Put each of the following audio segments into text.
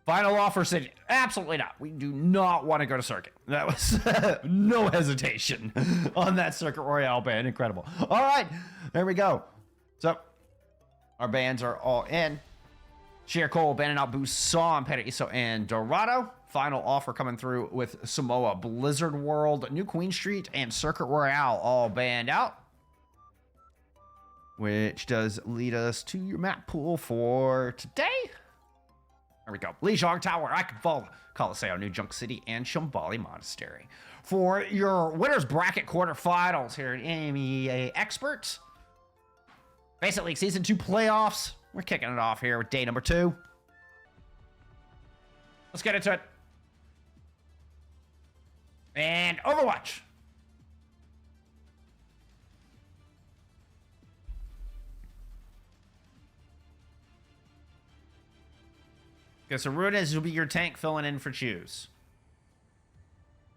Final offer said, absolutely not. We do not want to go to circuit. That was no hesitation on that Circuit Royale ban. Incredible. All right, there we go. So our bans are all in. Sheer Cole banning out Busan, Paraíso, and Dorado. Final offer coming through with Samoa, Blizzard World, New Queen Street, and Circuit Royale all banned out. Which does lead us to your map pool for today. There we go. Lijiang Tower, Iconfall, Colosseo, New Junk City, and Shambali Monastery. For your winners bracket quarterfinals here at EMEA Experts. FACEIT League Season 2 playoffs. We're kicking it off here with day number 2. Let's get into it. And Overwatch. Okay, so Runes will be your tank filling in for Choose.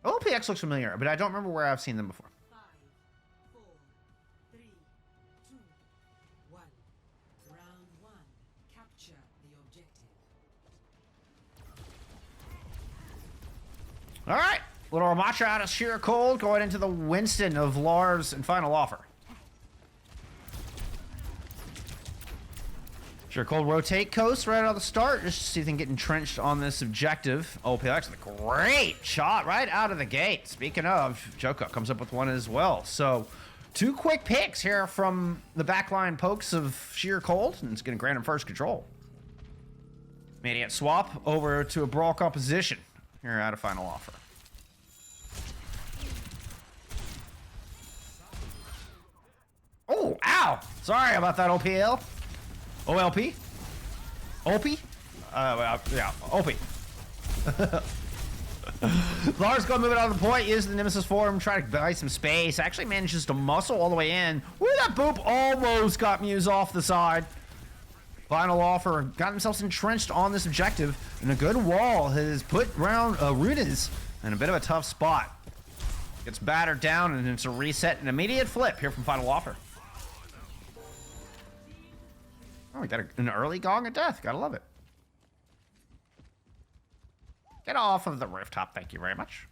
OPX looks familiar, but I don't remember where I've seen them before. 5, 4, 3, 2, 1. Round 1. Capture the objective. All right. Little Ramatra out of Sheer Cold going into the Winston of Lars and final offer. Sheer Cold rotate coast right out of the start. Just to see if they can get entrenched on this objective. OPX with a great shot right out of the gate. Speaking of, Joka comes up with one as well. So 2 quick picks here from the backline pokes of Sheer Cold, and it's going to grant him first control. Immediate swap over to a brawl composition here out of final offer. Oh, ow! Sorry about that, OPL. OLP? OP? Yeah, OP. Lars going to move it out of the point, using the Nemesis form, try to buy some space. Actually manages to muscle all the way in. Woo, that boop almost got Muse off the side. Final offer, got themselves entrenched on this objective, and a good wall has put round Runes in a bit of a tough spot. Gets battered down, and it's a reset, an immediate flip here from final offer. Oh, we got an early Gong of Death. Gotta love it. Get off of the rooftop. Thank you very much.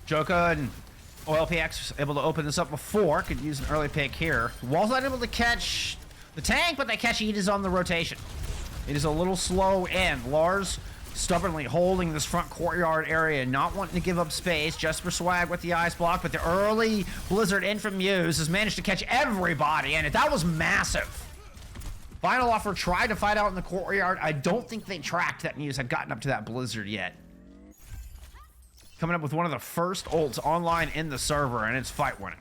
Joka and OLPX able to open this up before. Could use an early pick here. Wall's not able to catch the tank, but they catch Edis on the rotation. It is a little slow in. Lars stubbornly holding this front courtyard area, not wanting to give up space just for swag with the ice block, but the early Blizzard in from Muse has managed to catch everybody in it. That was massive. Final offer tried to fight out in the courtyard. I don't think they tracked that Muse had gotten up to that Blizzard yet. Coming up with one of the first ults online in the server, and it's fight winning.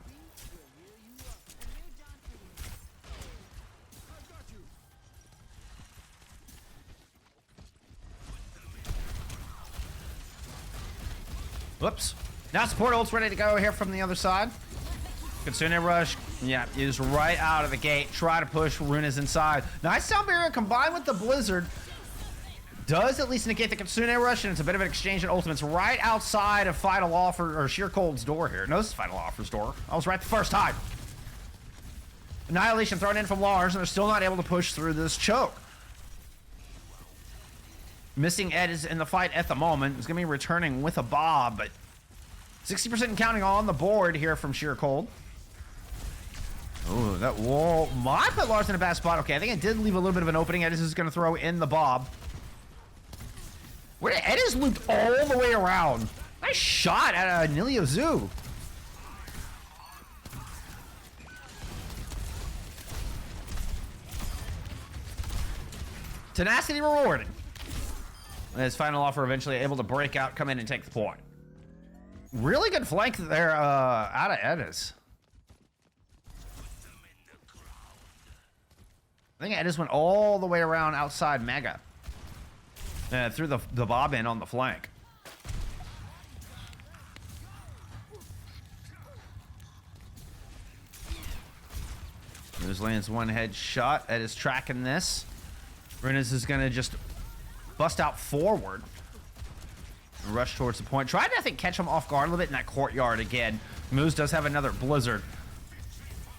Whoops. Now support ult's ready to go here from the other side. Kitsune Rush, yeah, is right out of the gate. Try to push Runes inside. Nice Sound Barrier combined with the Blizzard does at least negate the Kitsune Rush, and it's a bit of an exchange at ultimates right outside of Final Offer, or Sheer Cold's door here. No, this is Final Offer's door. I was right the first time. Annihilation thrown in from Lars, and they're still not able to push through this choke. Missing Ed is in the fight at the moment. He's going to be returning with a Bob, but 60% counting on the board here from Sheer Cold. Oh, that wall might put Lars in a bad spot. Okay, I think it did leave a little bit of an opening. Edis is going to throw in the Bob. Where Edis looped all the way around. Nice shot at Nilio Zoo. Tenacity rewarded. His final offer eventually able to break out, come in and take the point. Really good flank there out of Edis. I think Edis went all the way around outside Mega. Threw the Bob in on the flank. There's lands one head shot. Edis tracking this. Runes is going to just bust out forward. Rush towards the point. Trying to, I think, catch him off guard a little bit in that courtyard again. Moose does have another blizzard.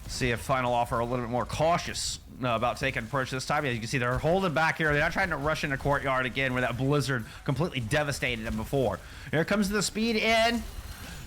See if Final Offer a little bit more cautious about taking approach this time. As you can see, they're holding back here. They're not trying to rush into courtyard again where that blizzard completely devastated them before. Here comes the speed in.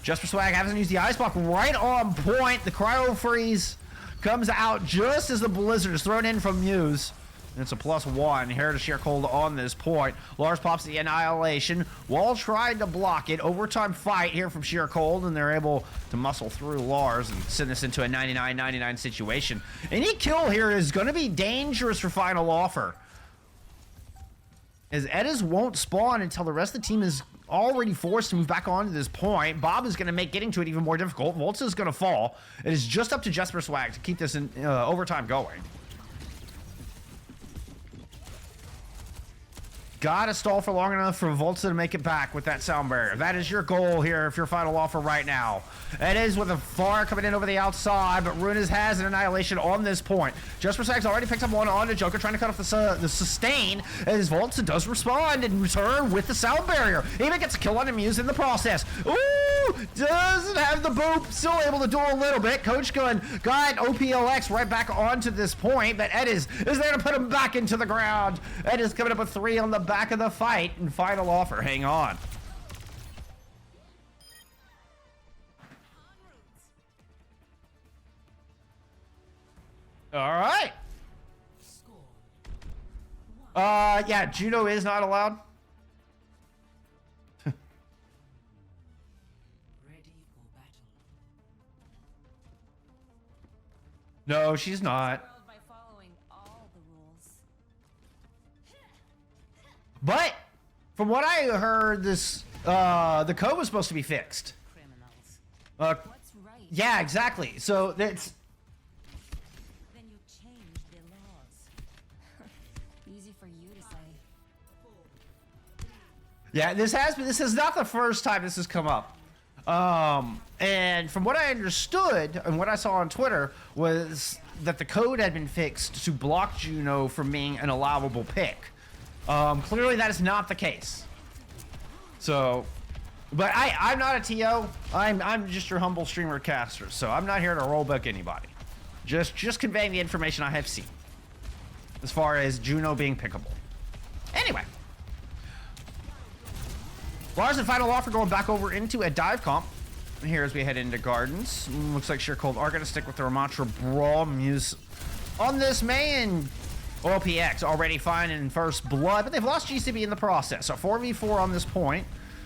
Just for Swag hasn't used the ice block right on point. The cryo freeze comes out just as the blizzard is thrown in from Muse. And it's a +1 here to Sheer Cold on this point. Lars pops the Annihilation. Wall tried to block it. Overtime fight here from Sheer Cold, and they're able to muscle through Lars and send this into a 99-99 situation. Any kill here is going to be dangerous for Final Offer, as Eddas won't spawn until the rest of the team is already forced to move back onto this point. Bob is going to make getting to it even more difficult. Volta is going to fall. It is just up to Jesper Swag to keep this in overtime going. Gotta stall for long enough for Volta to make it back with that sound barrier. That is your goal here if you're Final Offer right now. It is with a far coming in over the outside, but Runas has an Annihilation on this point. Jesper Swag's already picked up one on the Joker, trying to cut off the sustain, as Volta does respond and return with the sound barrier. He even gets a kill on the Muse in the process. Ooh! Doesn't have the boop. Still able to do a little bit. Coach Gun got OPLX right back onto this point, but Eddas is there to put him back into the ground. Eddas coming up with 3 on the back of the fight, and Final Offer hang on. All right. Yeah, Juno is not allowed. Ready for battle. No, she's not. By following all the rules. But from what I heard, this the code was supposed to be fixed. Criminals. What's right? Yeah, exactly. So that's Then you changed the laws. Easy for you to say. yeah. This is not the first time this has come up. And from what I understood and what I saw on Twitter was that the code had been fixed to block Juno from being an allowable pick. Clearly that is not the case. So, but I'm not a TO. I'm just your humble streamer caster. So I'm not here to rollback anybody. Just conveying the information I have seen as far as Juno being pickable. Anyway, Lars and Final Offer going back over into a dive comp here as we head into Gardens. Looks like Sheer Cold are going to stick with the Ramatra Brawl. Muse on this main. OPX already fine in first blood, but they've lost GCB in the process. So 4v4 on this point.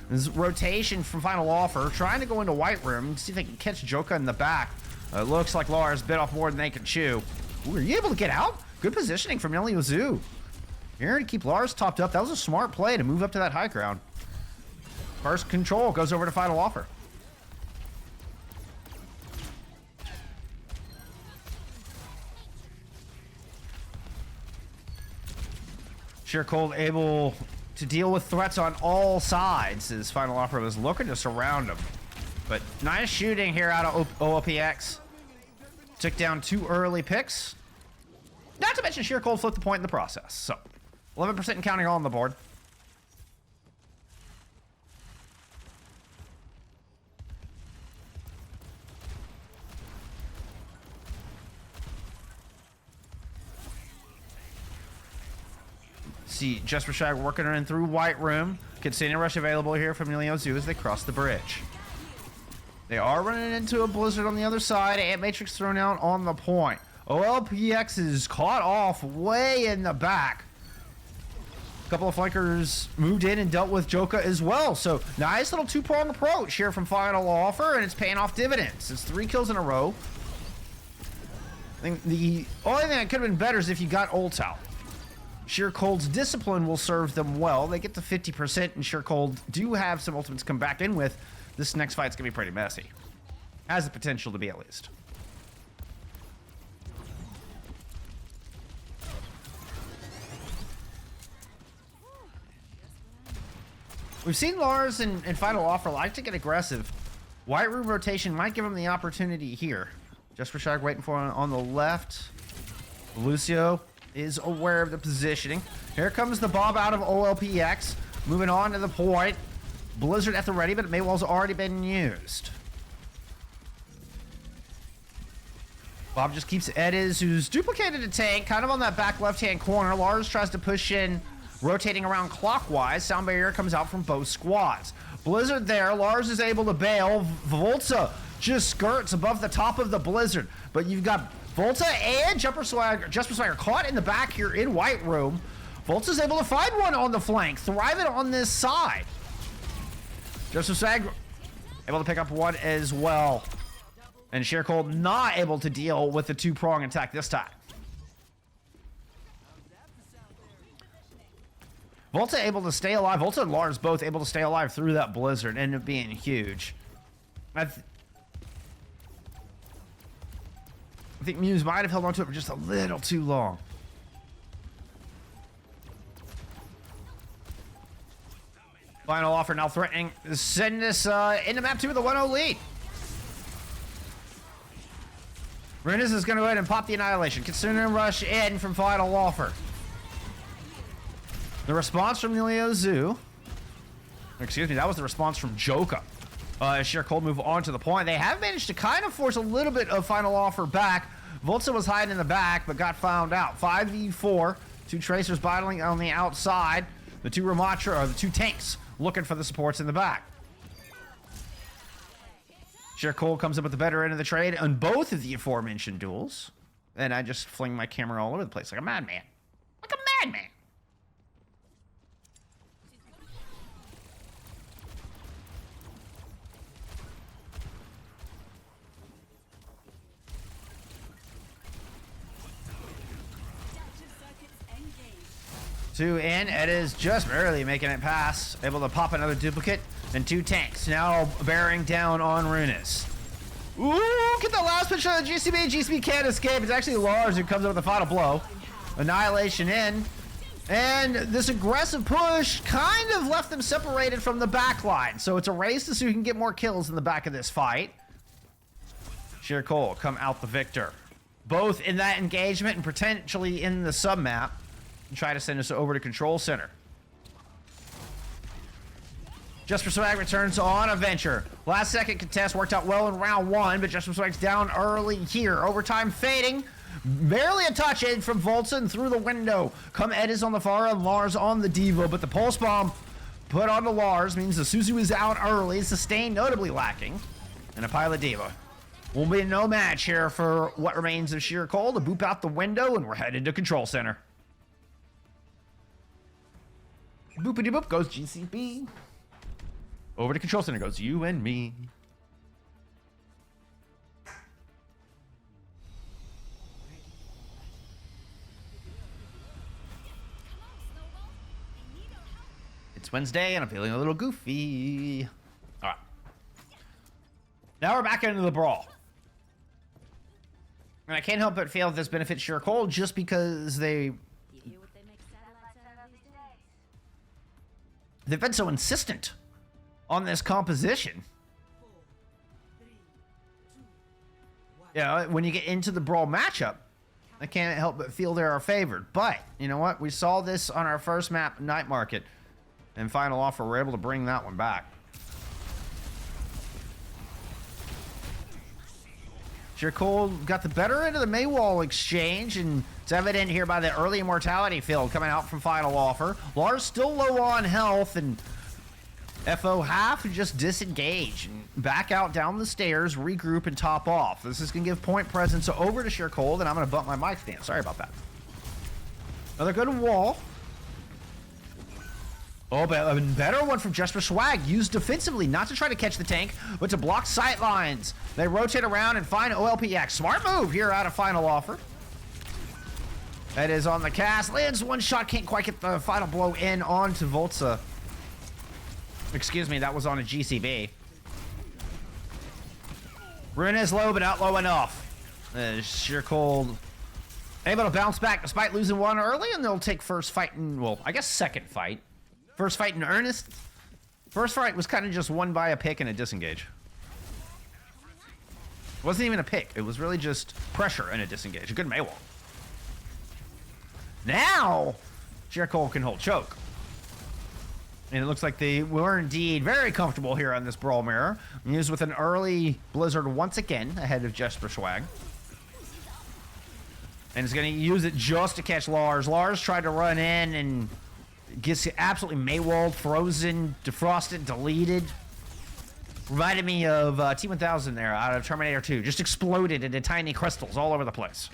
This rotation from Final Offer, trying to go into White Room, see if they can catch Joka in the back. It looks like Lars bit off more than they can chew. Ooh, are you able to get out? Good positioning from Nelly Ozu. Here to keep Lars topped up. That was a smart play to move up to that high ground. First control goes over to Final Offer. Sheer Cold able to deal with threats on all sides as Final Offer was looking to surround him. But nice shooting here out of OPX. Took down 2 early picks. Not to mention Sheer Cold flipped the point in the process. So 11% and counting all on the board. See Jesper Shag working in through White Room. Container rush available here from Nelio Zoo as they cross the bridge. They are running into a blizzard on the other side. Ant Matrix thrown out on the point. OLPX is caught off way in the back. A couple of flankers moved in and dealt with Joka as well. So nice little 2-prong approach here from Final Offer, and it's paying off dividends. It's 3 kills in a row. I think the only thing that could have been better is if you got ults out. Sheer Cold's discipline will serve them well. They get to 50%, and Sheer Cold do have some ultimates to come back in with. This next fight's gonna be pretty messy. Has the potential to be, at least. We've seen Lars and Final Offer like to get aggressive. White Room rotation might give him the opportunity here. Jesper Shag waiting for him on the left. Lucio is aware of the positioning. Here comes the Bob out of OLPX. Moving on to the point. Blizzard at the ready, but Maywall's already been used. Bob just keeps Ediz, who's duplicated a tank, kind of on that back left-hand corner. Lars tries to push in, rotating around clockwise. Sound barrier comes out from both squads. Blizzard there. Lars is able to bail. Volta just skirts above the top of the Blizzard. But you've got Volta and Jumper Swagger caught in the back here in White Room. Volta's able to find one on the flank, thriving on this side. Jumper Swagger able to pick up one as well. And Sheer Cold not able to deal with the two-prong attack this time. Volta able to stay alive. Volta and Lars both able to stay alive through that Blizzard. Ended up being huge. I think Muse might have held on to it for just a little too long. Final offer now threatening to send us into map 2 with a 1-0 lead. Runas is going to go ahead and pop the Annihilation. Kitsune rush in from Final Offer. The response from Leo Zoo. Excuse me, that was the response from Joka. Sheer Cold move on to the point. They have managed to kind of force a little bit of Final Offer back. Volta was hiding in the back, but got found out. 5v4. 2 Tracers battling on the outside. The 2 Ramatra, or the 2 tanks, looking for the supports in the back. Sheer Cold comes up with the better end of the trade on both of the aforementioned duels. And I just fling my camera all over the place like a madman. Like a madman. Two in, Ed is just barely making it past. Able to pop another duplicate. And 2 tanks now bearing down on Runas. Ooh, get the last picture of the GCB. GCB can't escape. It's actually Lars who comes up with the final blow. Annihilation in. And this aggressive push kind of left them separated from the back line. So it's a race to see who can get more kills in the back of this fight. Sheer Cold come out the victor. Both in that engagement and potentially in the sub-map. And try to send us over to Control Center. Just for Swag returns on a venture. Last second contest worked out well in round 1, but Just for Swag's down early here. Overtime fading. Barely a touch in from Volta through the window. Come Ed is on the far and Lars on the Devo, but the pulse bomb put onto Lars means the Suzu is out early. Sustain notably lacking. And a pilot Diva. Will be no match here for what remains of Sheer Cold. To boop out the window and we're headed to Control Center. Boopity boop goes GCB. Over to Control Center goes you and me. It's Wednesday and I'm feeling a little goofy. All right. Now we're back into the brawl. And I can't help but feel this benefits Sheer Cold just because they've been so insistent on this composition. Yeah, when you get into the brawl matchup, I can't help but feel they are favored. But, you know what? We saw this on our first map, Night Market. And Final Offer, we're able to bring that one back. Sheer Cold got the better end of the Maywall exchange, and it's evident here by the early immortality field coming out from Final Offer. Lars still low on health, and FO have to just disengage and back out down the stairs, regroup, and top off. This is going to give point presence over to Sheer Cold, and I'm going to bump my mic stand. Sorry about that. Another good wall. Oh, but a better one from Just for Swag, used defensively, not to try to catch the tank, but to block sight lines. They rotate around and find OLPX. Smart move here out of Final Offer. That is on the cast. Lands one shot, can't quite get the final blow in onto Volta. Excuse me, that was on a GCB. Rune is low, but not low enough. Sheer Cold able to bounce back despite losing one early, and they'll take first fight in, well, I guess second fight. First fight in earnest. First fight was kind of just won by a pick and a disengage. It wasn't even a pick. It was really just pressure and a disengage. A good Maywall. Now, Sheer Cold can hold choke. And it looks like they were indeed very comfortable here on this Brawl Mirror. Used with an early Blizzard once again ahead of Jesper Swag. And is going to use it just to catch Lars. Lars tried to run in and gets absolutely Maywalled, frozen, defrosted, deleted. Reminded me of T-1000 there out of Terminator 2. Just exploded into tiny crystals all over the place.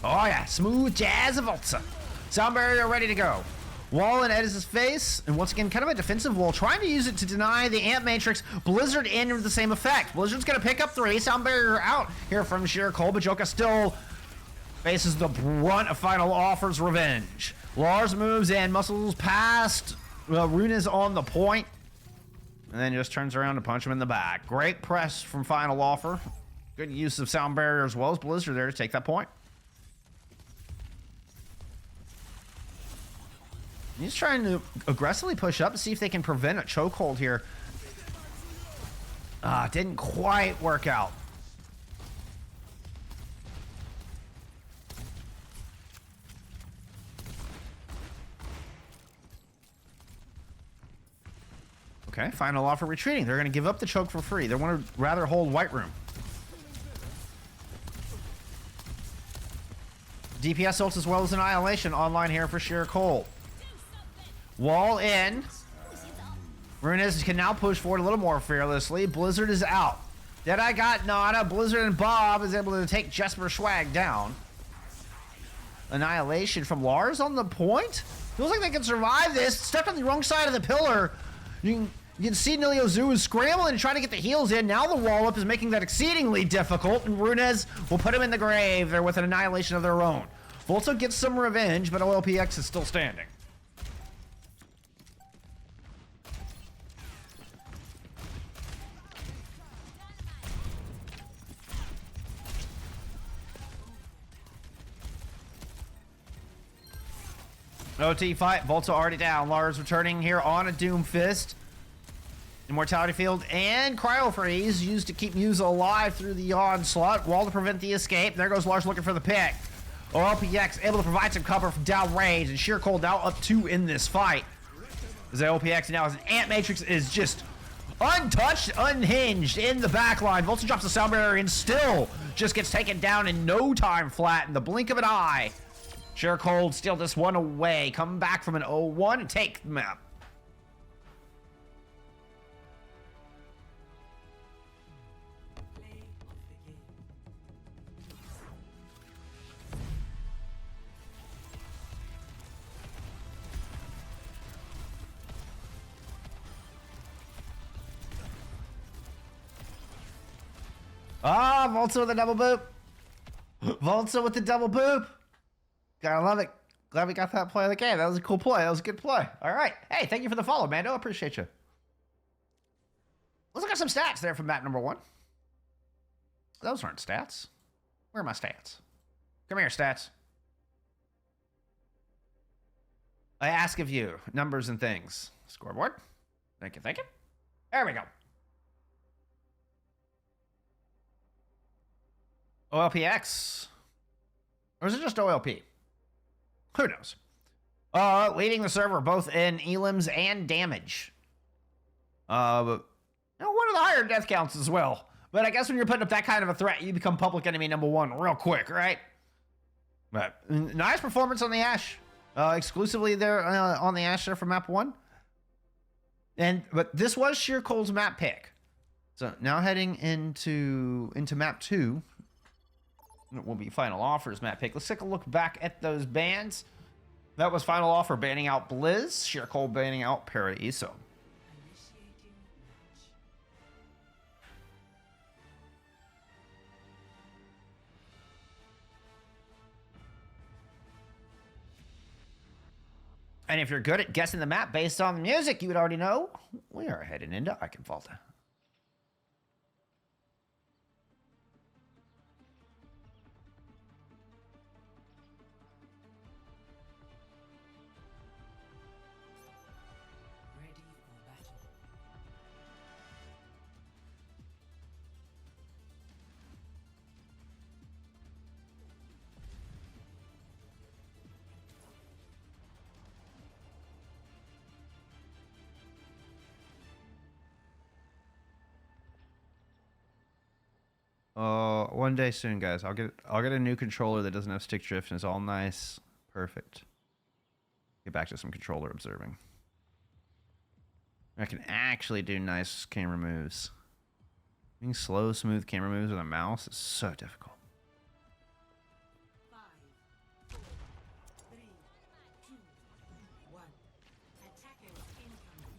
Oh yeah, smooth jazz of Volta. Sound barrier ready to go. Wall in Edis' face, and once again, kind of a defensive wall, trying to use it to deny the Amp Matrix. Blizzard in with the same effect. Blizzard's gonna pick up 3. Sound barrier out here from Sheer Cole, but Joka still faces the brunt of Final Offer's revenge. Lars moves in, muscles past. Runa's on the point, and then just turns around to punch him in the back. Great press from Final Offer. Good use of Sound barrier as well as Blizzard there to take that point. He's trying to aggressively push up to see if they can prevent a chokehold here. Didn't quite work out. Okay, Final Offer retreating. They're going to give up the choke for free. They want to rather hold White Room. DPS ults as well as Annihilation online here for Sheer Cole. Wall in. Runes can now push forward a little more fearlessly. Blizzard is out. Deadeye got Nada. Blizzard and Bob is able to take Jesper Swag down. Annihilation from Lars on the point. Feels like they can survive this. Stepped on the wrong side of the pillar. You can see Nilio Zoo is scrambling and trying to get the heals in. Now the wall up is making that exceedingly difficult, and Runes will put him in the grave there with an Annihilation of their own. Volta gets some revenge, but OLPX is still standing. OT fight. Volta already down. Lars returning here on a Doom Fist. Immortality Field and Cryo Freeze used to keep Musa alive through the onslaught. Wall to prevent the escape. There goes Lars looking for the pick. OLPX able to provide some cover from down range, and Sheer Cold now up 2 in this fight. As OLPX now as an Ant Matrix is just untouched, unhinged in the back line. Volta drops the sound barrier and still just gets taken down in no time flat in the blink of an eye. Sheer Cold steal this one away. Come back from an 0-1 and take the map. Ah, Volta with a double boop. Volta with the double boop. Gotta love it. Glad we got that play of the game. That was a cool play. That was a good play. All right. Hey, thank you for the follow, Mando. I appreciate you. Let's look at some stats there from map number 1. Those aren't stats. Where are my stats? Come here, stats. I ask of you, numbers and things. Scoreboard. Thank you, thank you. There we go. OLPX. Or is it just OLP? Who knows? Leading the server both in elims and damage. One of the higher death counts as well. But I guess when you're putting up that kind of a threat, you become public enemy number 1 real quick, right? But nice performance on the Ashe. Exclusively there on the Ashe there for map 1. But this was Sheer Cole's map pick. So now heading into map 2. It will be Final Offer's map pick. Let's take a look back at those bans. That was Final Offer banning out Blizz, Sheer Cole banning out Paraiso. And if you're good at guessing the map based on the music, you would already know we are heading into Eichenwalde. Ready for battle. One day soon, guys. I'll get a new controller that doesn't have stick drift and is all nice. Perfect. Get back to some controller observing. I can actually do nice camera moves. Being slow, smooth camera moves with a mouse is so difficult. 5, 4, 3, 2, 1. Attackers incoming.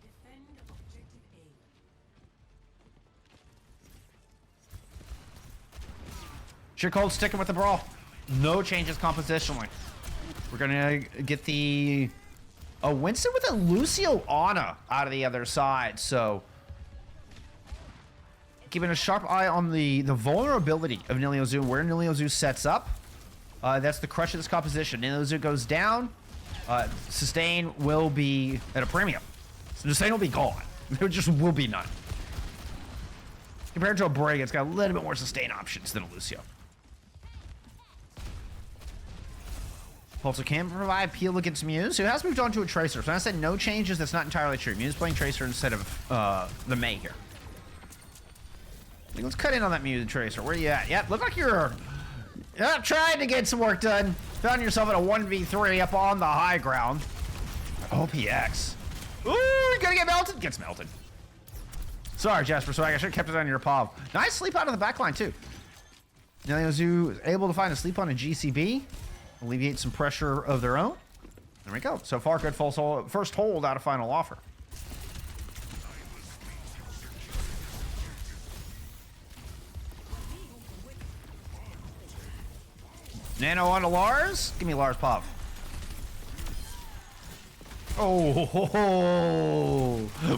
Defend objective A. Cold sticking with the brawl. No changes compositionally. We're gonna get the Winston with a Lucio Ana out of the other side. So keeping a sharp eye on the vulnerability of Niliozu, where Niliozu sets up. That's the crush of this composition. Niliozu goes down. Sustain will be at a premium. So sustain will be gone. There just will be none. Compared to a Brig, it's got a little bit more sustain options than a Lucio. Also can provide peel against Muse, who has moved on to a Tracer. So when I said no changes, that's not entirely true. Muse playing Tracer instead of the Mei here. Let's cut in on that Muse Tracer. Where are you at? Yep, look like you're trying to get some work done. Found yourself in a 1v3 up on the high ground. OPX. Ooh, you're gonna get melted? Gets melted. Sorry, Jasper Swag. I should have kept it on your POV. Nice sleep out of the backline, too. Niliozu is able to find a sleep on a GCB. Alleviate some pressure of their own. There we go. So far, good first hold out of final offer. Nano onto Lars. Give me Lars Pop. Oh,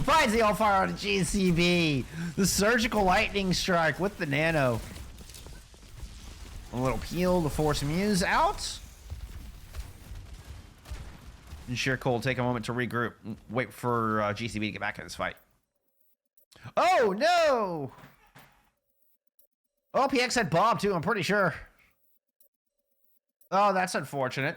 finds the all-fire on a GCB. The surgical lightning strike with the Nano. A little peel to force Muse out. And Sheer Cold take a moment to regroup. Wait for GCB to get back in this fight. Oh, no! OPX had Bob, too, I'm pretty sure. Oh, that's unfortunate.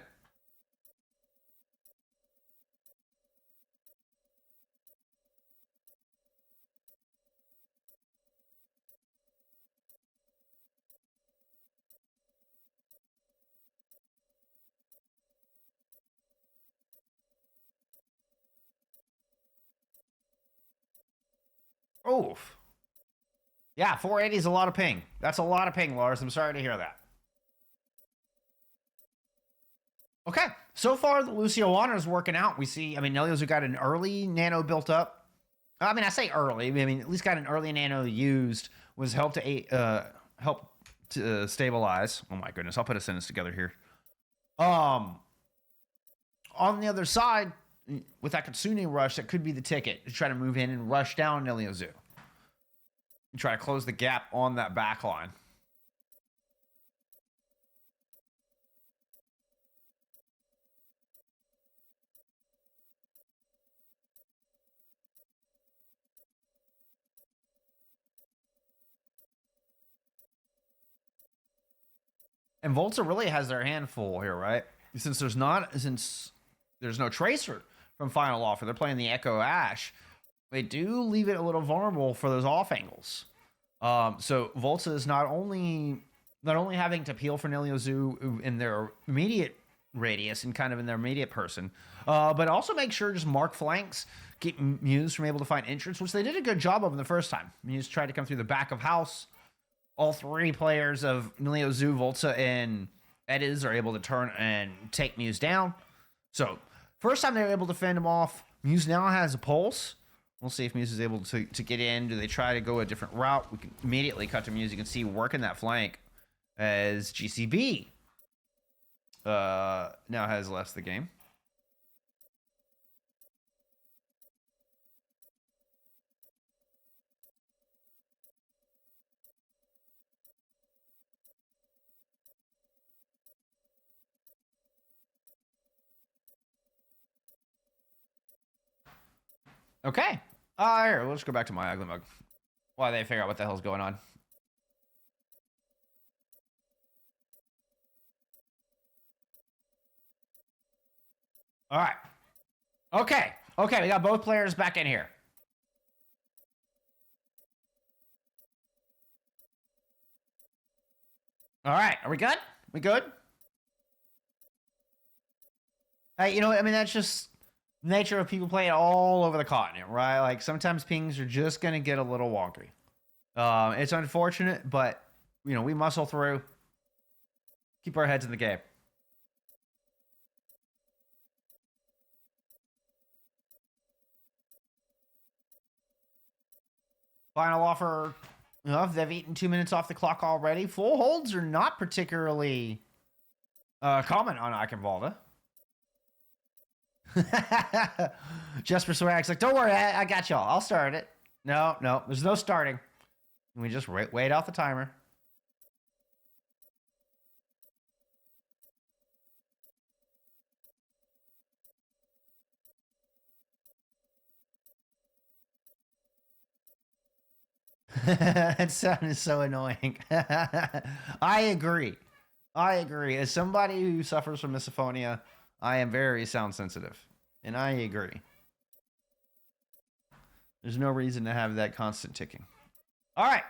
Oof. Yeah, 480 is a lot of ping. That's a lot of ping, Lars. I'm sorry to hear that. Okay, so far the Lucio Honor is working out. We see, Niliozu got an early nano built up. I say early. At least got an early nano used. Was help to stabilize. Oh my goodness, I'll put a sentence together here. On the other side, with that Katsune rush, that could be the ticket to try to move in and rush down Niliozu. And try to close the gap on that back line. And Volta really has their hand full here, right? Since there's no Tracer from Final Offer, they're playing the Echo Ash. They do leave it a little vulnerable for those off angles. So Volta is not only having to peel for Niliozu in their immediate radius and kind of in their immediate person, but also make sure just mark flanks, keep Muse from able to find entrance, which they did a good job of in the first time. Muse tried to come through the back of house. All three players of Niliozu, Volta, and Ediz are able to turn and take Muse down. So first time they were able to fend him off. Muse now has a pulse. We'll see if Muse is able to get in. Do they try to go a different route? We can immediately cut to Muse. You can see working that flank as GCB now has left the game. Okay. Here, let's go back to my ugly mug while they figure out what the hell's going on. All right. Okay. Okay, we got both players back in here. All right, are we good? We good? Hey, you know what? I mean, that's just nature of people playing all over the continent, right? Like sometimes pings are just gonna get a little wonky. It's unfortunate, but you know we muscle through, keep our heads in the game. Final offer. You know, if they've eaten 2 minutes off the clock already, full holds are not particularly common on Iconvalda. Jesper Swag's like, don't worry, I got y'all. I'll start it. No, there's no starting. We just wait out the timer. That sound is so annoying. I agree. As somebody who suffers from misophonia, I am very sound sensitive. And I agree. There's no reason to have that constant ticking. All right.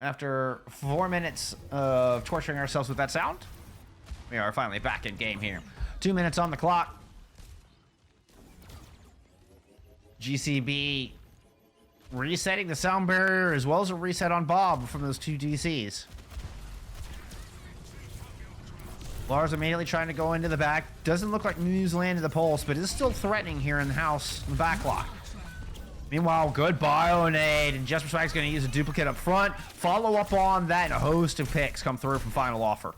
After 4 minutes of torturing ourselves with that sound, we are finally back in game here. 2 minutes on the clock. GCB resetting the sound barrier as well as a reset on Bob from those two DCs. Lars immediately trying to go into the back. Doesn't look like Muse landed the pulse, but is still threatening here in the house in the back lock. Meanwhile, good Bionade, and Jesper Swag's going to use a duplicate up front. Follow up on that, and a host of picks come through from Final Offer.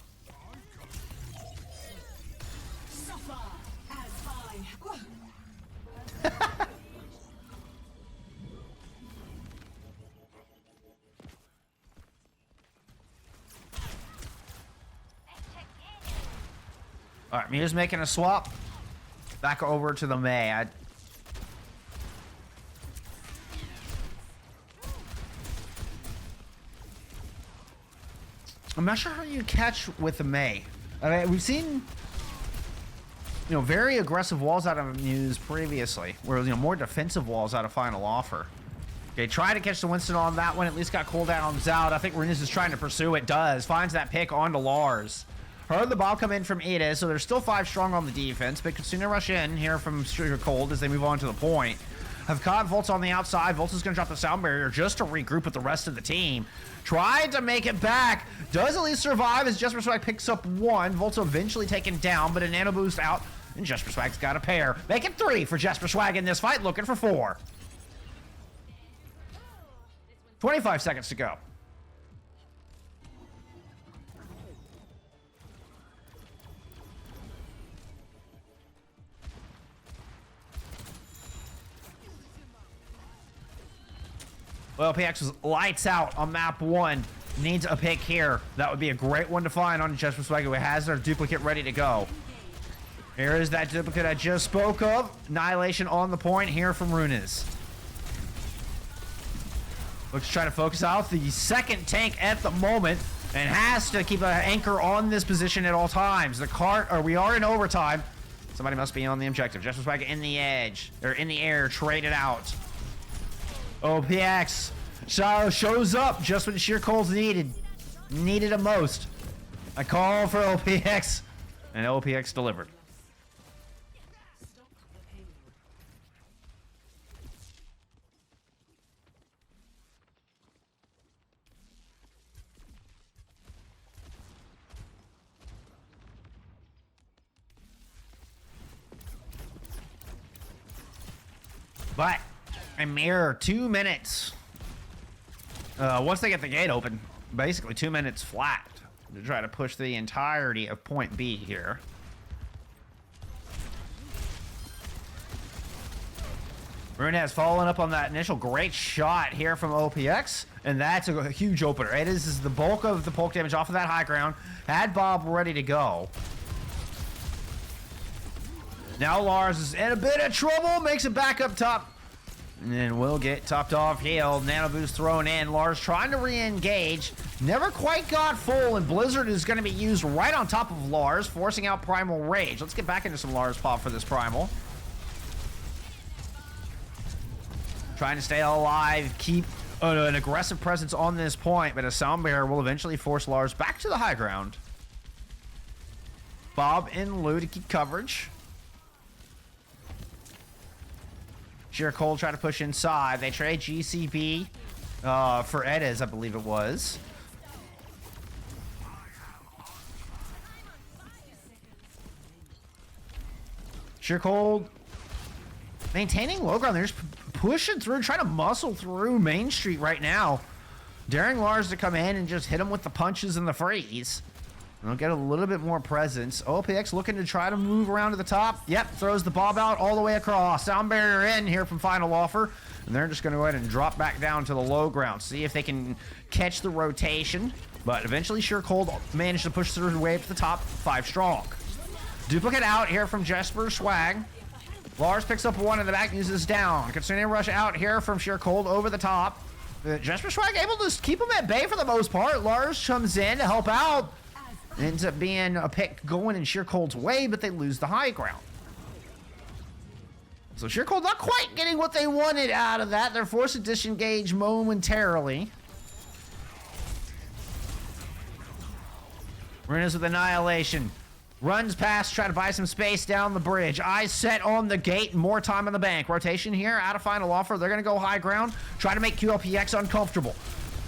All right, Mia's making a swap. Back over to the May. I'm not sure how you catch with the May. I mean, we've seen, you know, very aggressive walls out of Muse previously, where, you know, more defensive walls out of Final Offer. Okay, try to catch the Winston on that one. At least got cooldowns out. I think Renus is trying to pursue it. Does. Finds that pick onto Lars. Heard the ball come in from Ida, so they're still 5 strong on the defense, but could sooner rush in here from Sugar Cold as they move on to the point. Have caught Volts on the outside. Volts is going to drop the sound barrier just to regroup with the rest of the team. Tried to make it back. Does at least survive as Jesper Swag picks up 1. Volts eventually taken down, but a nano boost out, and Jesper Swag's got a pair. Make it 3 for Jesper Swag in this fight, looking for 4. 25 seconds to go. Well, PX was lights out on map 1. Needs a pick here. That would be a great one to find on Jesper Swag, who has their duplicate ready to go. Here is that duplicate I just spoke of. Annihilation on the point here from Runes. Looks to try to focus out the second tank at the moment and has to keep an anchor on this position at all times. We are in overtime. Somebody must be on the objective. Jesper Swag in the edge, or in the air, traded out. OPX shows up just when Sheer Cold's needed him most. A call for OPX, and OPX delivered. But a mere 2 minutes. Once they get the gate open, basically 2 minutes flat to try to push the entirety of point B here. Rune has fallen up on that initial great shot here from OPX, and that's a huge opener. It is the bulk of the poke damage off of that high ground. Had Bob ready to go. Now Lars is in a bit of trouble, makes it back up top. And then will get topped off, healed. Nano boost thrown in. Lars trying to re-engage. Never quite got full, and Blizzard is going to be used right on top of Lars, forcing out Primal Rage. Let's get back into some Lars pop for this Primal. Trying to stay alive, keep an aggressive presence on this point, but a sound barrier will eventually force Lars back to the high ground. Bob and Lou to keep coverage. Sheer Cold try to push inside. They trade GCB for Edis, I believe it was. Sheer Cold maintaining low ground. They're just pushing through, trying to muscle through Main Street right now. Daring Lars to come in and just hit him with the punches and the freeze. And they'll get a little bit more presence. OPX looking to try to move around to the top. Yep, throws the bob out all the way across. Sound barrier in here from Final Offer. And they're just going to go ahead and drop back down to the low ground. See if they can catch the rotation. But eventually, Sheer Cold managed to push through the way up to the top. 5 strong. Duplicate out here from Jesper Swag. Lars picks up one in the back, uses down. Concerning rush out here from Sheer Cold over the top. Jesper Swag able to keep him at bay for the most part. Lars comes in to help out. Ends up being a pick going in Sheer Cold's way, but they lose the high ground. So Sheer Cold not quite getting what they wanted out of that. They're forced to disengage momentarily. Runas with Annihilation. Runs past, try to buy some space down the bridge. Eyes set on the gate, more time in the bank. Rotation here, out of Final Offer. They're going to go high ground, try to make QLPX uncomfortable.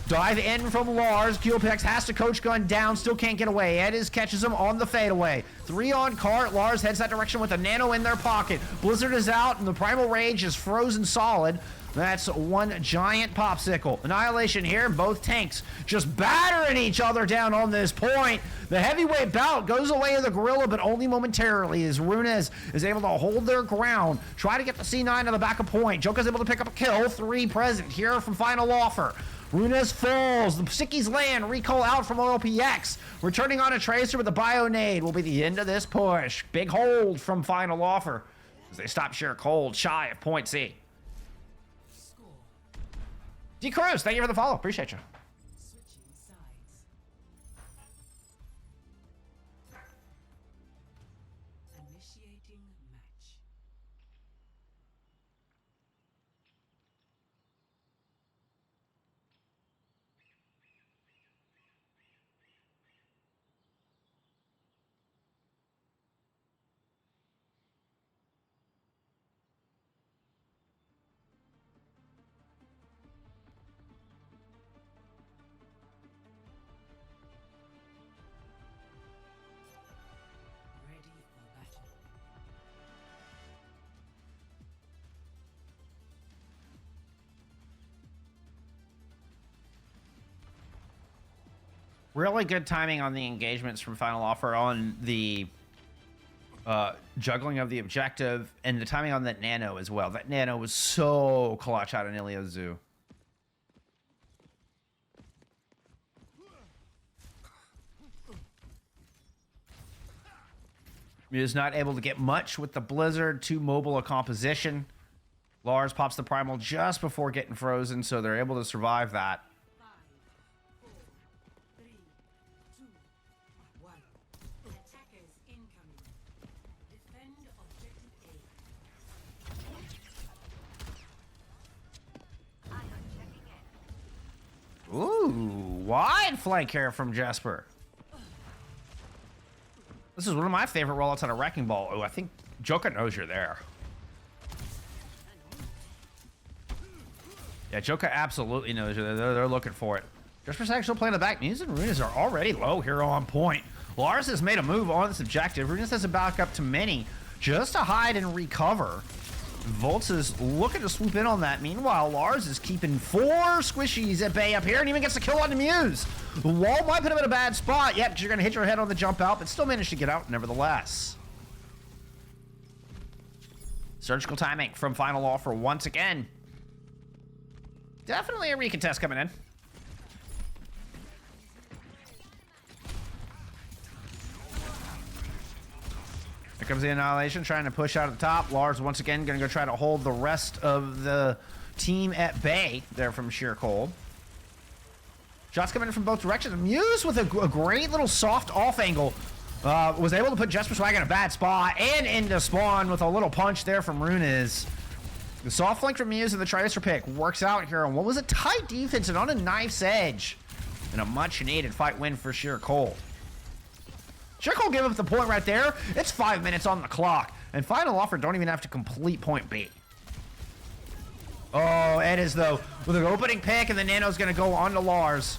Dive in from Lars. QLPX has to coach gun down, still can't get away. Edis catches him on the fadeaway. 3 on cart. Lars heads that direction with a nano in their pocket. Blizzard is out, and the Primal Rage is frozen solid. That's one giant popsicle. Annihilation here, both tanks just battering each other down on this point. The heavyweight bout goes away in the gorilla, but only momentarily as Runes is able to hold their ground. Try to get the C9 to the back of point. Joker's able to pick up a kill. 3 present here from Final Offer. Runes falls. The Sickies land. Recall out from OLPX. Returning on a Tracer with a Bionade will be the end of this push. Big hold from Final Offer as they stop Sheer Cold shy of point C. D Cruz, thank you for the follow. Appreciate you. Switching sides. Initiating match. Ready for battle. Really good timing on the engagements from Final Offer on the juggling of the objective and the timing on that nano as well. That nano was so clutch out of Ilya Zoo. He is not able to get much with the Blizzard, too mobile a composition. Lars pops the Primal just before getting frozen, so they're able to survive that. 5, 4, 3, 2, 1. Attackers incoming. Defend objective A. Ooh, wide flank here from Jesper. This is one of my favorite rollouts on a Wrecking Ball. Oh, I think Joker knows you're there. Yeah, Joker absolutely knows you're there. They're looking for it. Jesper's actually playing the back. Muse and Runas are already low here on point. Lars has made a move on this objective. Runas has a back up to many just to hide and recover. Volts is looking to swoop in on that. Meanwhile, Lars is keeping 4 squishies at bay up here and even gets a kill on the Muse. The wall might put him in a bad spot. Yep, because you're going to hit your head on the jump out, but still managed to get out nevertheless. Surgical timing from Final Offer once again. Definitely a recontest coming in. Here comes the Annihilation, trying to push out at the top. Lars, once again, going to go try to hold the rest of the team at bay there from Sheer Cold. Shots coming in from both directions. Muse with a great little soft off angle. Was able to put Jesper Swag in a bad spot and into spawn with a little punch there from Runes. The soft flank from Muse and the Tricer pick works out here on what was a tight defense and on a knife's edge. And a much-needed fight win for Sheer Cold. Sheer Cold gave up the point right there. It's 5 minutes on the clock. And Final Offer don't even have to complete point B. Oh, Ed is, though, with an opening pick, and the Nano's going to go on to Lars.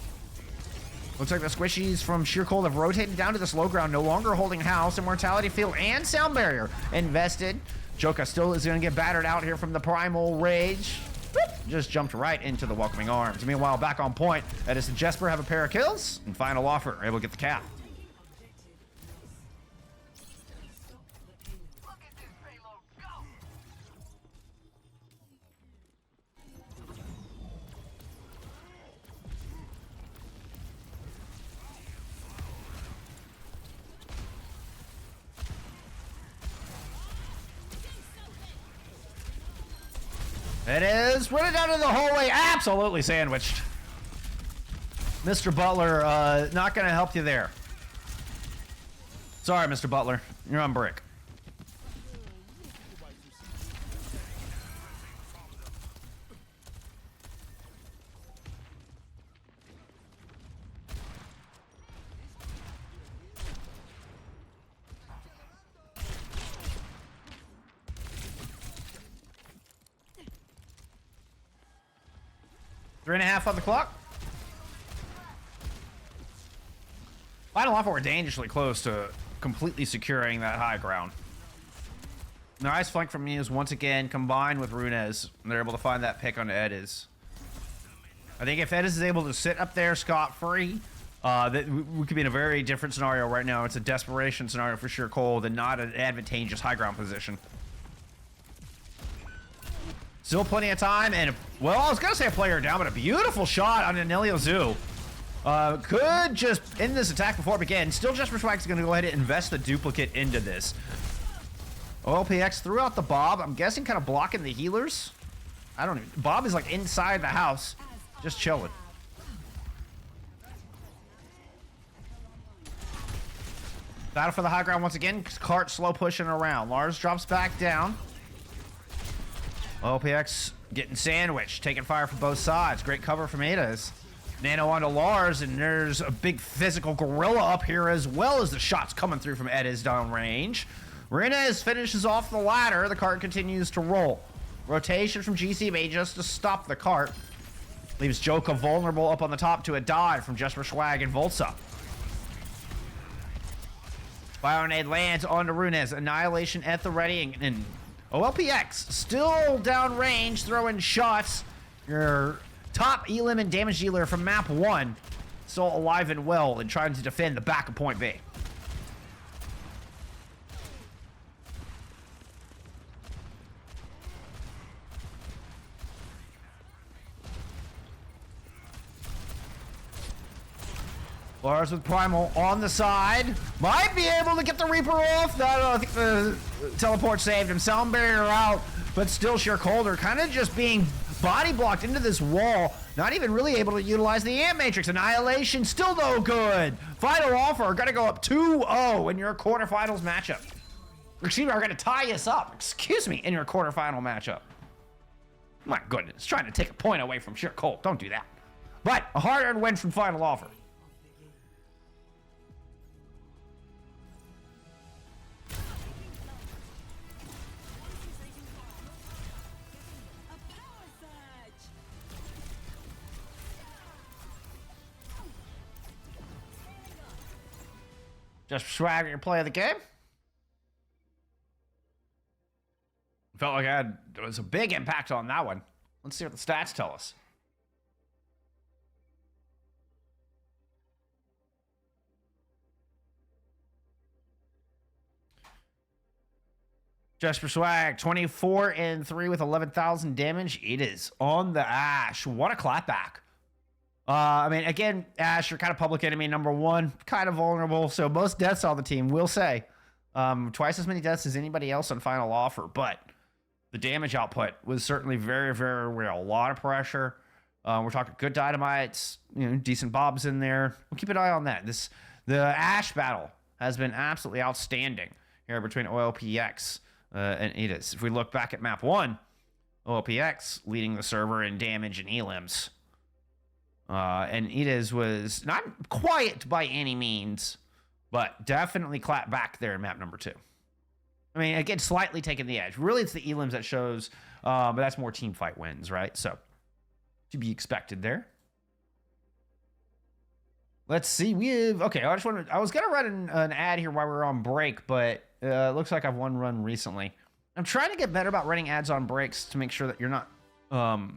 Looks like the squishies from Sheer Cold have rotated down to this low ground, no longer holding house. Immortality Field and Sound Barrier invested. Joka still is going to get battered out here from the Primal Rage. Whoop, just jumped right into the welcoming arms. Meanwhile, back on point, Edis and Jesper have a pair of kills, and Final Offer able to get the cap. It is running down to the hallway, absolutely sandwiched. Mr. Butler, not gonna help you there. Sorry, Mr. Butler, you're on brick. Three and a half on the clock. Final Offer were dangerously close to completely securing that high ground. Nice flank from Muse once again, combined with Runez. They're able to find that pick on Ediz. I think if Ediz is able to sit up there scot-free, that we could be in a very different scenario right now. It's a desperation scenario for Sheer Cold and not an advantageous high ground position. Still plenty of time, and, well, I was going to say a player down, but a beautiful shot on Anelio Zoo. Could just end this attack before it began. Still, Jesper Swag's going to go ahead and invest the duplicate into this. OLPX threw out the Bob. I'm guessing kind of blocking the healers. I don't even... Bob is, like, inside the house, just chilling. Battle for the high ground once again. Cart slow pushing around. Lars drops back down. OPX getting sandwiched, taking fire from both sides. Great cover from Ada's. Nano onto Lars, and there's a big physical gorilla up here as well as the shots coming through from Ada's downrange. Renez finishes off the ladder. The cart continues to roll. Rotation from GCB just to stop the cart. Leaves Joka vulnerable up on the top to a dive from Jesper Swag and Voltsa. Bionade lands onto Runez. Annihilation at the ready, and OLPX still downrange, throwing shots. Your top elim and damage dealer from map 1 still alive and well and trying to defend the back of point B. Lars with Primal on the side. Might be able to get the Reaper off. No, I think the teleport saved him. Sound barrier out, but still Sheer Colder kind of just being body blocked into this wall. Not even really able to utilize the Amp Matrix. Annihilation still no good. Final Offer gonna go up 2-0 in your quarterfinals matchup. Excuse me, are gonna tie us up. Excuse me, in your quarterfinal matchup. My goodness, trying to take a point away from Sheer Cold. Don't do that. But a hard-earned win from Final Offer. Just swag your play of the game. Felt like there was a big impact on that one. Let's see what the stats tell us. Jesper Swag, 24-3 with 11,000 damage. It is on the Ash. What a clapback. I mean, again, Ash, you're kind of public enemy number 1, kind of vulnerable, so most deaths on the team, will say. Twice as many deaths as anybody else on Final Offer, but the damage output was certainly very, very real. A lot of pressure. We're talking good dynamites, decent bobs in there. We'll keep an eye on that. The Ash battle has been absolutely outstanding here between OLPX and Edis. If we look back at map 1, OLPX leading the server in damage and elims. And Edez was not quiet by any means, but definitely clapped back there in map number 2. I mean, again, slightly taking the edge. Really, it's the elims that shows, but that's more team fight wins, right? So, to be expected there. Let's see. Okay, I was going to run an ad here while we were on break, but it looks like I've one run recently. I'm trying to get better about running ads on breaks to make sure that you're not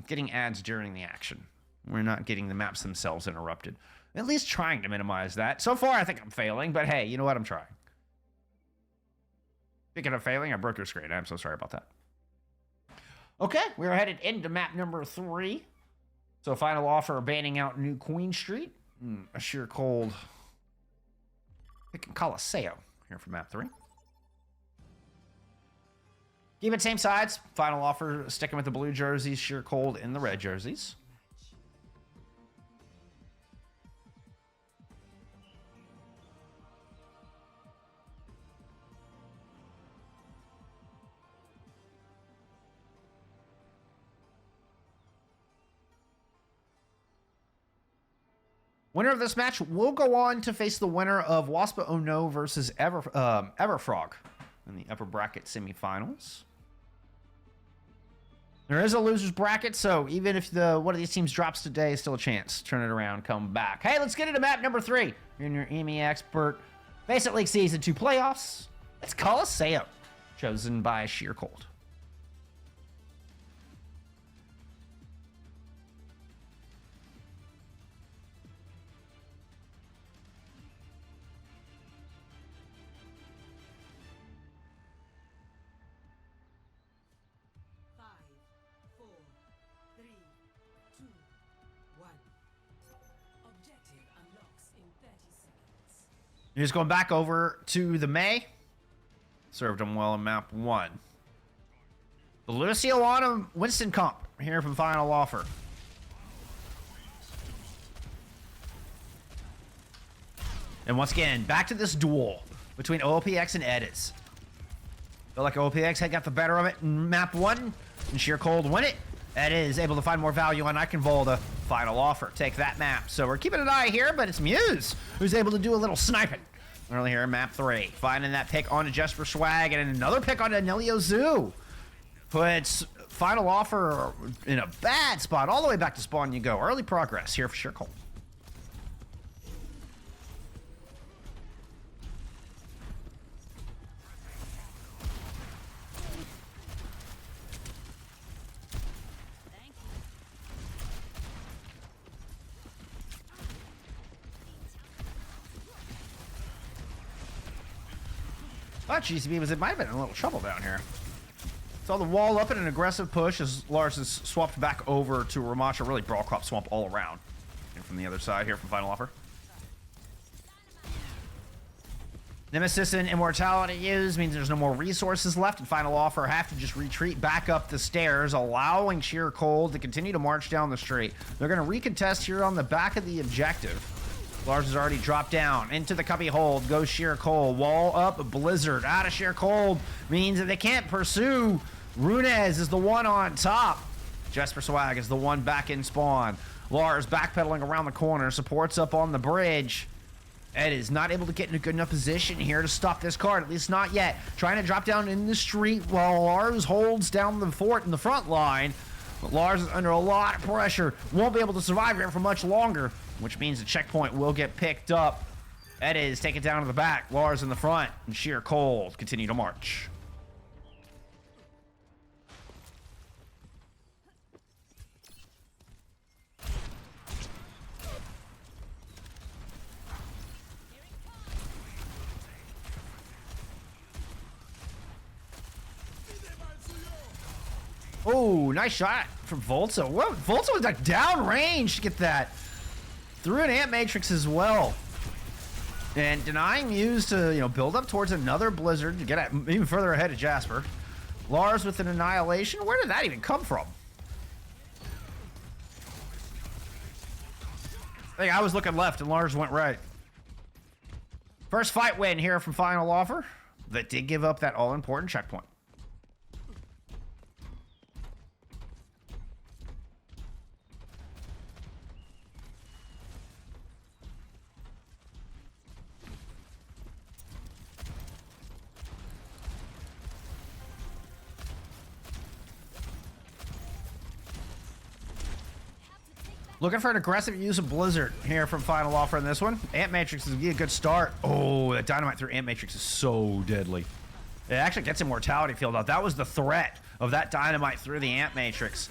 getting ads during the action. We're not getting the maps themselves interrupted. At least trying to minimize that. So far, I think I'm failing, but hey, you know what? I'm trying. Speaking of failing, I broke your screen. I'm so sorry about that. Okay, we're headed into map number 3. So final offer, banning out New Queen Street. A sheer cold. Picking Colosseo here for map 3. Keep it same sides. Final offer, sticking with the blue jerseys, sheer cold in the red jerseys. Winner of this match will go on to face the winner of Waspa Ono versus Everfrog in the upper bracket semifinals. There is a loser's bracket, so even if one of these teams drops today, still a chance. Turn it around, come back. Hey, let's get into map number 3. You're in your EMEA expert. FACEIT League Season 2 playoffs. It's Colosseo, chosen by Sheer Cold. You're just going back over to the May. Served him well in map 1. The Lucio on him, Winston comp here from final offer. And once again, back to this duel between OLPX and Edis. Feel like OLPX had got the better of it in map 1, and Sheer Cold win it. Edis able to find more value on Iconvolda. Final offer, take that map. So we're keeping an eye here, but it's Muse who's able to do a little sniping early here in map 3. Finding that pick onto Jesper Swag and another pick onto Anelio Zoo. Puts final offer in a bad spot. All the way back to spawn you go. Early progress here for Sheer Cold. Thought GCB it might have been in a little trouble down here. Saw the wall up in an aggressive push as Lars is swapped back over to Ramacha. Really brawl crop swamp all around. And from the other side here from final offer. Nemesis and Immortality used means there's no more resources left, and final offer have to just retreat back up the stairs, allowing Sheer Cold to continue to march down the street. They're going to recontest here on the back of the objective. Lars has already dropped down into the cubby hold. Goes Sheer Cold. Wall up. Blizzard out of Sheer Cold means that they can't pursue. Runez is the one on top. Jesper Swag is the one back in spawn. Lars backpedaling around the corner. Supports up on the bridge. Ed is not able to get in a good enough position here to stop this card. At least not yet. Trying to drop down in the street while Lars holds down the fort in the front line. But Lars is under a lot of pressure. Won't be able to survive here for much longer, which means the checkpoint will get picked up. Ed is taken down to the back. Lars in the front. And Sheer Cold continue to march. Oh, nice shot from Volta. Whoa, Volta was like downrange to get that. Threw an Ant Matrix as well. And denying Muse to, build up towards another Blizzard to get even further ahead of Jasper. Lars with an Annihilation. Where did that even come from? I think I was looking left and Lars went right. First fight win here from Final Offer. That did give up that all-important checkpoint. Looking for an aggressive use of Blizzard here from Final Offer in this one. Ant Matrix is a good start. Oh, that Dynamite through Ant Matrix is so deadly. It actually gets Immortality Field out. That was the threat of that Dynamite through the Ant Matrix.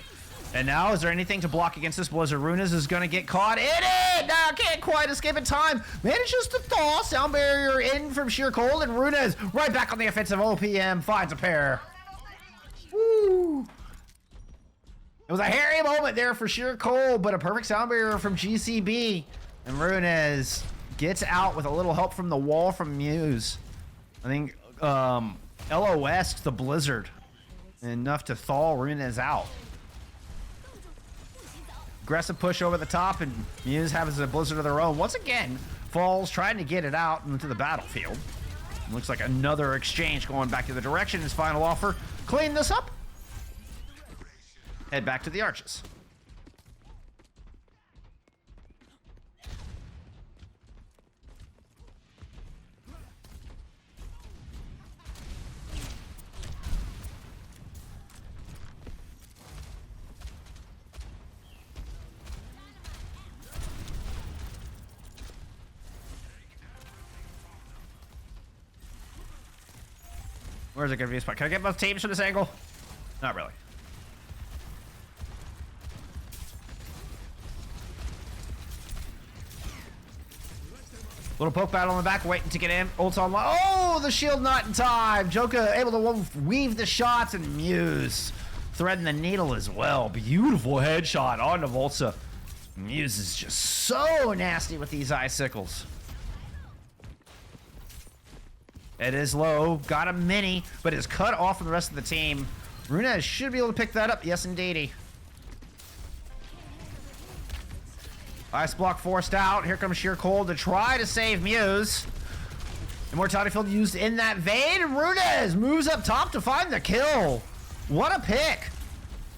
And now, is there anything to block against this Blizzard? Runas is going to get caught in it! Now, can't quite escape in time. Manages to thaw. Sound Barrier in from sheer cold, and Runas right back on the offensive. OPM finds a pair. Woo! It was a hairy moment there for sheer cold, but a perfect Sound Barrier from GCB. And Runas gets out with a little help from the wall from Muse. I think LOS the Blizzard. Enough to thaw Runas out. Aggressive push over the top, and Muse has a Blizzard of their own. Once again, Falls trying to get it out into the battlefield. Looks like another exchange going back to the direction. His Final Offer. Clean this up. Head back to the arches. Where's it gonna be a spot? Can I get both teams from this angle? Not really. Little poke battle in the back, waiting to get in. Ult's online. Oh, the shield not in time. Joka able to weave the shots, and Muse threading the needle as well. Beautiful headshot on the Volta. Muse is just so nasty with these icicles. It is low, got a mini, but is cut off from the rest of the team. Runez should be able to pick that up. Yes, indeedy. Ice block forced out. Here comes Sheer Cold to try to save Muse. Immortality Field used in that vein. And Runez moves up top to find the kill. What a pick.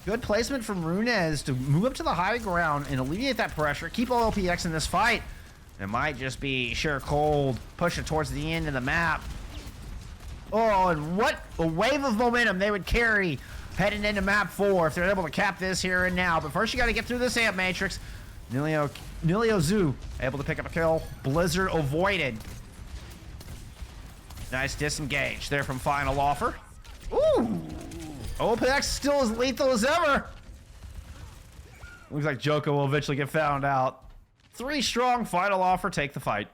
Good placement from Runez to move up to the high ground and alleviate that pressure. Keep OLPX in this fight. It might just be Sheer Cold pushing towards the end of the map. Oh, and what a wave of momentum they would carry heading into map 4 if they're able to cap this here and now. But first you got to get through this Amp Matrix. Nilio Zoo able to pick up a kill. Blizzard avoided. Nice disengage there from Final Offer. Ooh! OPX still as lethal as ever. Looks like Joka will eventually get found out. 3 strong. Final Offer take the fight.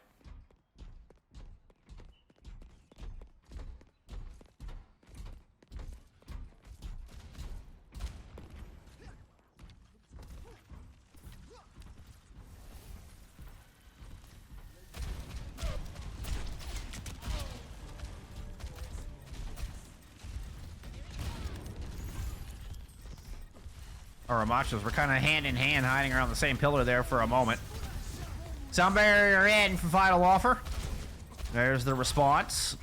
Our Ramachos were kind of hand in hand hiding around the same pillar there for a moment. Sound barrier in for Final Offer. There's the response.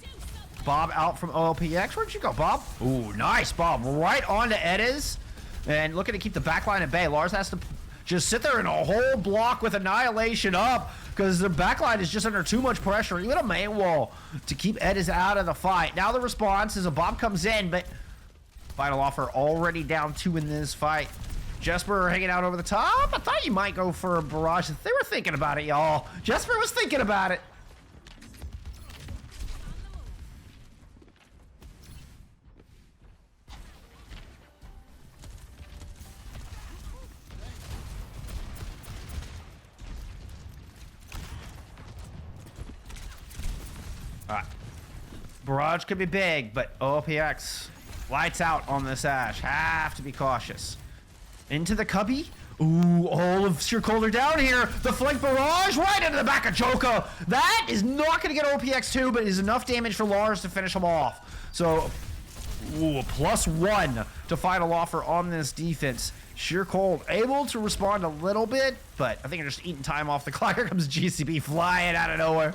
Bob out from OLPX. Where'd you go, Bob? Ooh, nice, Bob. Right onto Ediz. And looking to keep the backline at bay. Lars has to just sit there in a whole block with Annihilation up because the backline is just under too much pressure. Even a main wall to keep Ediz out of the fight. Now the response is a Bob comes in, but Final Offer already down 2 in this fight. Jesper hanging out over the top. I thought you might go for a barrage. They were thinking about it, y'all. Jesper was thinking about it. All right. Barrage could be big, but OPX lights out on this Ash. Have to be cautious. Into the cubby. Ooh, all of Sheer Cold are down here. The flank barrage right into the back of Joka. That is not going to get OPX2, but is enough damage for Lars to finish him off. So, ooh, +1 to Final Offer on this defense. Sheer Cold able to respond a little bit, but I think they're just eating time off the clock. Here comes GCB flying out of nowhere.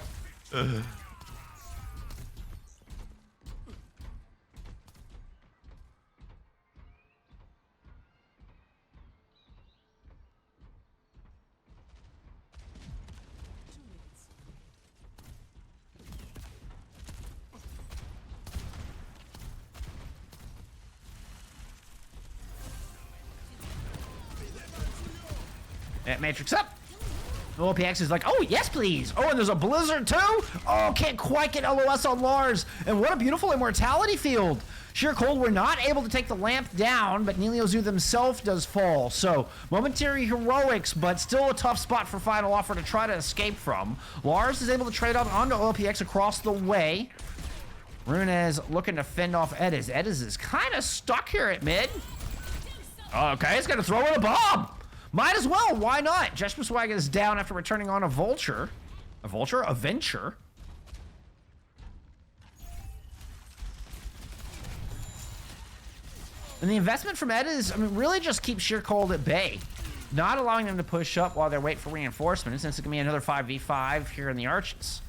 That Matrix up. OPX is like, oh, yes, please. Oh, and there's a Blizzard, too? Oh, can't quite get LOS on Lars. And what a beautiful immortality field. Sheer Cold were not able to take the lamp down, but Neliozu himself does fall. So, momentary heroics, but still a tough spot for Final Offer to try to escape from. Lars is able to trade up onto OPX across the way. Runez looking to fend off Ediz. Ediz is kind of stuck here at mid. Okay, he's going to throw in a bomb. Might as well, why not? Jesper Swag is down after returning on a Vulture. A Vulture? A Venture? And the investment from Ed is, I mean, really just keep Sheer Cold at bay. Not allowing them to push up while they wait for reinforcements, since it's going to be another 5v5 here in the Arches.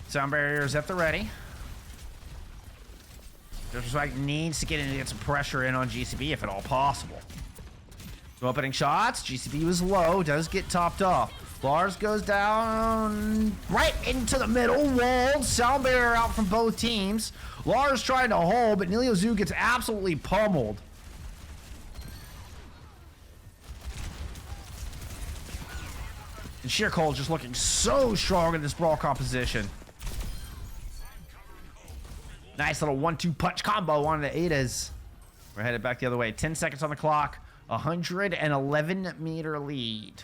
Sound barriers at the ready. Just like needs to get some pressure in on GCB if at all possible. So opening shots, GCB was low, does get topped off. Lars goes down right into the middle wall. Sound barrier out from both teams. Lars trying to hold, but Neliozu gets absolutely pummeled. And Sheer Cold just looking so strong in this brawl composition. Nice little 1-2 punch combo on the Adas. We're headed back the other way. 10 seconds on the clock. 111-meter lead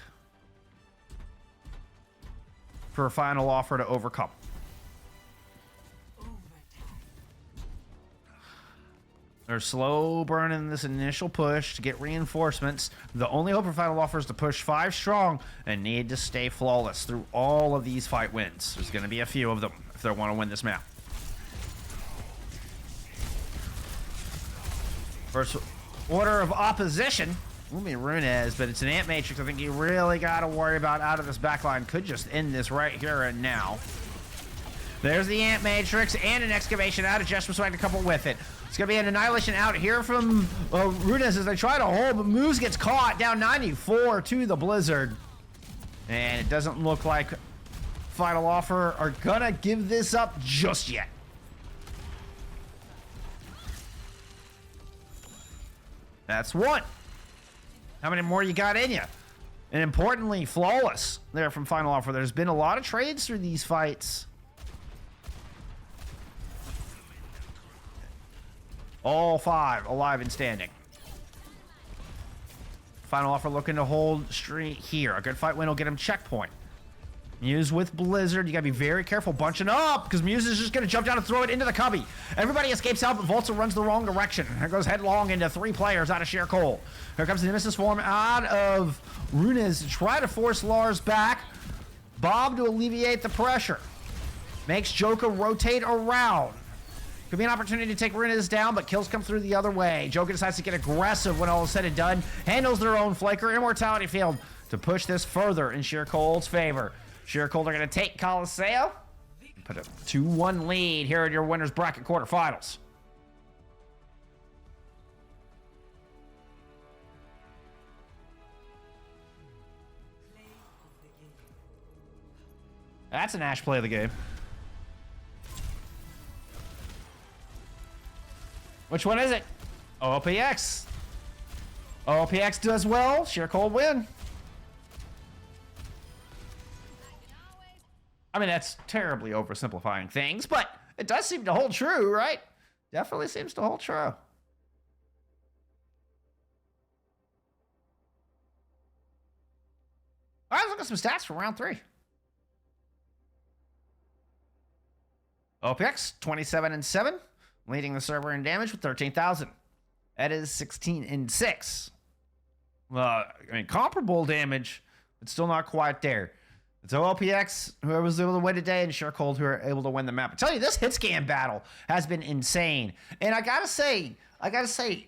for a Final Offer to overcome. They're slow burning this initial push to get reinforcements. The only hope for Final Offer is to push 5 strong and need to stay flawless through all of these fight wins. There's going to be a few of them if they want to win this map. First order of opposition will be Runez, but it's an Ant Matrix. I think you really got to worry about out of this backline. Could just end this right here and now. There's the Ant Matrix and an excavation out of Jesper Swag to couple with it. It's going to be an annihilation out here from Runez as they try to hold, but Moose gets caught down 94 to the Blizzard. And it doesn't look like Final Offer are going to give this up just yet. That's one. How many more you got in you? And importantly, flawless there from Final Offer. There's been a lot of trades through these fights. All 5 alive and standing. Final Offer looking to hold street here. A good fight win will get him checkpoint. Muse with Blizzard. You gotta be very careful bunching up because Muse is just gonna jump down and throw it into the cubby. Everybody escapes out, but Volta runs the wrong direction. Here goes headlong into 3 players out of Sheer Cold. Here comes the Nemesis form out of Runez to try to force Lars back. Bob to alleviate the pressure. Makes Joker rotate around. Could be an opportunity to take Runez down, but kills come through the other way. Joker decides to get aggressive when all is said and done. Handles their own flaker immortality field to push this further in Sheer Cold's favor. Sheer Cold are going to take Coliseo. Put a 2-1 lead here in your winners bracket quarterfinals. That's an Ash play of the game. Which one is it? OPX. OPX does well. Sheer Cold win. I mean, that's terribly oversimplifying things, but it does seem to hold true, right? Definitely seems to hold true. All right, let's look at some stats for round 3. OPX, 27-7, leading the server in damage with 13,000. That is 16-6. I mean, comparable damage, but still not quite there. It's OLPX, whoever was able to win today, and Sheer Cold, who are able to win the map. I tell you, this hit scan battle has been insane. And I gotta say,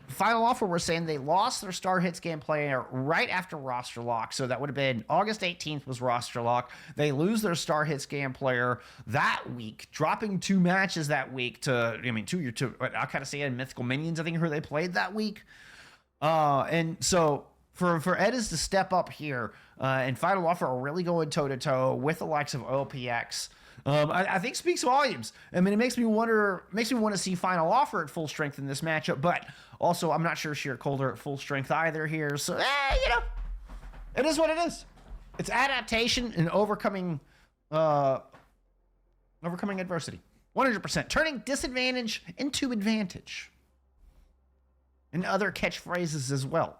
Final Offer were saying they lost their star hit scan player right after roster lock. So that would have been August 18th was roster lock. They lose their star hit scan player that week, dropping 2 matches that week to, I mean, I'll kind of say Mythical Minions, I think, who they played that week. And so for Ediz to step up here, and Final Offer are really going toe-to-toe with the likes of OPX. I think speaks volumes. I mean, it makes me want to see Final Offer at full strength in this matchup, but also I'm not sure Sheer Colder at full strength either here. So, you know, it is what it is. It's adaptation and overcoming adversity. 100%. Turning disadvantage into advantage. And other catchphrases as well.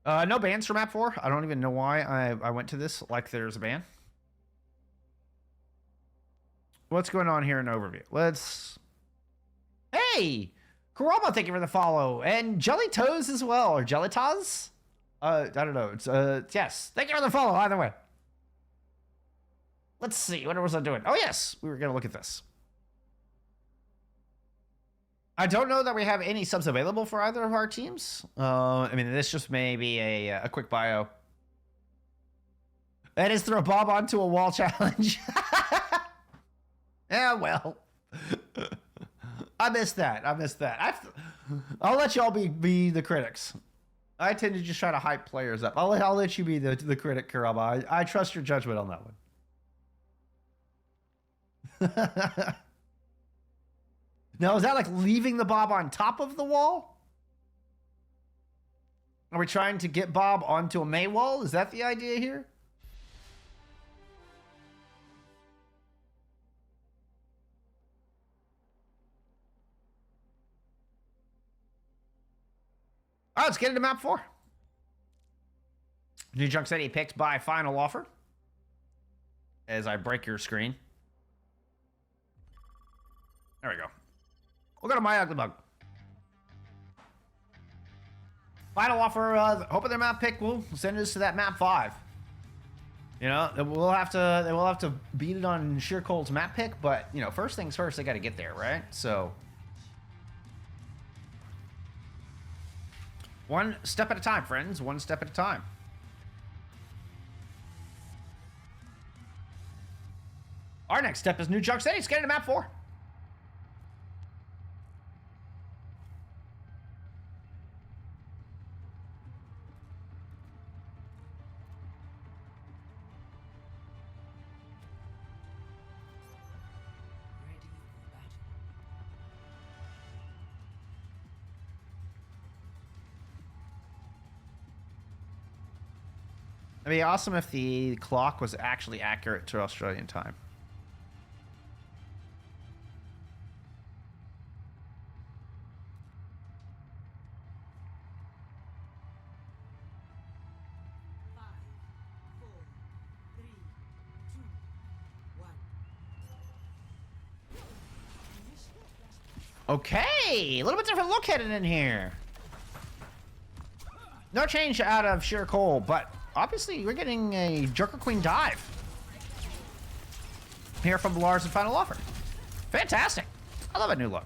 No bans for map 4. I don't even know why I went to this like there's a ban. What's going on here in overview? Let's... Hey! Kurama, thank you for the follow. And Jelly Toes as well. Or Jelly Toes? I don't know. It's yes. Thank you for the follow, either way. Let's see. What was I doing? Oh, yes. We were going to look at this. I don't know that we have any subs available for either of our teams. I mean, this just may be a quick bio. That is throw Bob onto a wall challenge. Yeah, well. I missed that. I'll let y'all be the critics. I tend to just try to hype players up. I'll let you be the critic, Kurama. I trust your judgment on that one. Now, is that like leaving the Bob on top of the wall? Are we trying to get Bob onto a May wall? Is that the idea here? All right, let's get into map 4. New Junk City picked by Final Offer. As I break your screen. There we go. We'll go to My Ugly Bug. Final Offer, hoping their map pick will send us to that map 5. You know, we'll have to beat it on Sheer Cold's map pick, but you know, first things first, they got to get there, right? So, one step at a time, friends. One step at a time. Our next step is New Junk City. Let's get into map 4. It'd be awesome if the clock was actually accurate to Australian time. Okay, a little bit different look headed in here. No change out of Sheer Cold, but obviously we're getting a Joker Queen dive here from Lars and Final Offer. Fantastic. I love a new look.